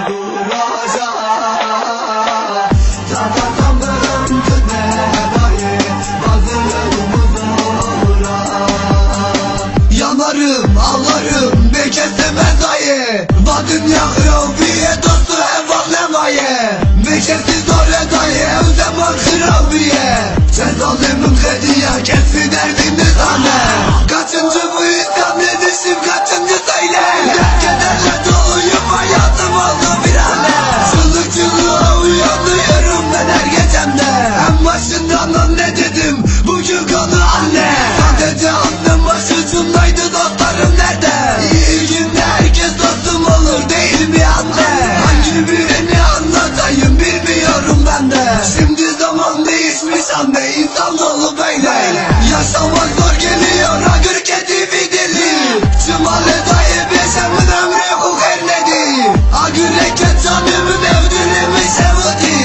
vuracak. Zaten benim kıtne dayı, bazılarımız uğrar. Yanarım, ağlarım, bekeseme dayı. Va dünya hırabiye, dostu evval nemaye. Bekersiz dole dayı, evzema hırabiye. Sen zalimin hediye, kesfi derdini zane. Kaçıncı bu isyan edişim, kaçıncı söyle. Dert kederle doluyum, hayatım oldu bir hale. Çığlık çığlığa uyanıyorum ben her gecemde. En başından anne dedim, bugün konu anne. Sadece annem başucundaydı, dostlarım nerede? İyi günde herkes dostum olur değil mi anne? Hangi birini anlatayım bilmiyorum ben de. Şimdi zaman değişmiş anne, insan dolu böyle. Yaşamak zor geliyor, agır kedi vidili. Cumale dayı beşemin ömrü bu hernedi. Agır eket canımın evdilimi sevdi.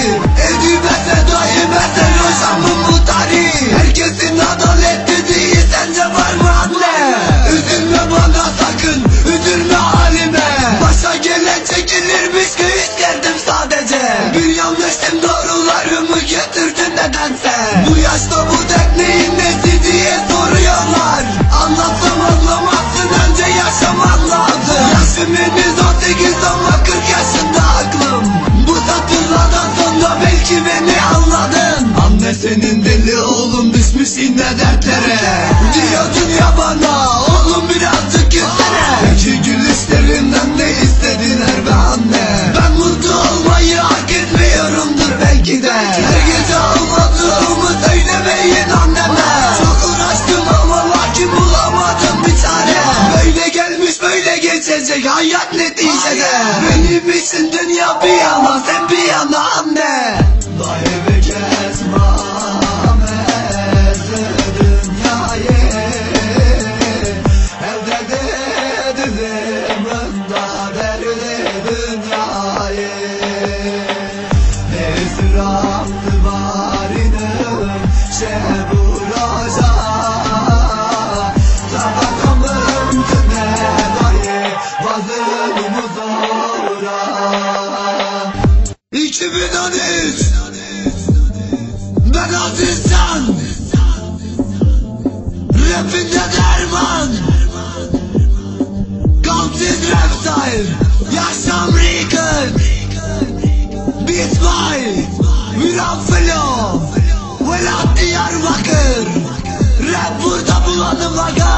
Edibese dayı besen roşamın bu tarih. Herkesin adalet dediği sence var mı anne? Üzülme bana sakın, üzülme halime. Başa gelen çekilirmiş ki isterdim sadece. Bir yanlışım doğrularımı götürdü nedense. Bu yaşta bu dert neyin nesi diye soruyorlar. Anlatsam anlamazsın, önce yaşaman lazım. Yaşım henüz 18 ama 40 yaşında aklım. Bu satırlardan sonra belki beni anladın. Anne senin deli oğlum düşmüş yine dertlere. Diyordun ya bana oğlum birazcık gülsene. Peki gülüşlerinden ne istediler be anne? Ben mutlu olmayı hak etmiyorumdur belki de. Her gece ağladığımı söylemeyin anneme. Çok uğraştım ama lakin bulamadım bir çare. Böyle gelmiş böyle geçecek hayat neticede. Benim için dünya bir yana, sen bir yana anne. Dayı ve kesme dünyayı. Evde dedim da derdi dünyayı. Ne sıraktı varının vuracak. Zaten kıne dayı, bazılarımız uğrar. 2013 ben Azizcan, rapinde derman. Gamsiz Rapstyle, yaşam Record. Beat by Viran Felo, Velat Diyarbakır. Rap burada bulanım aga.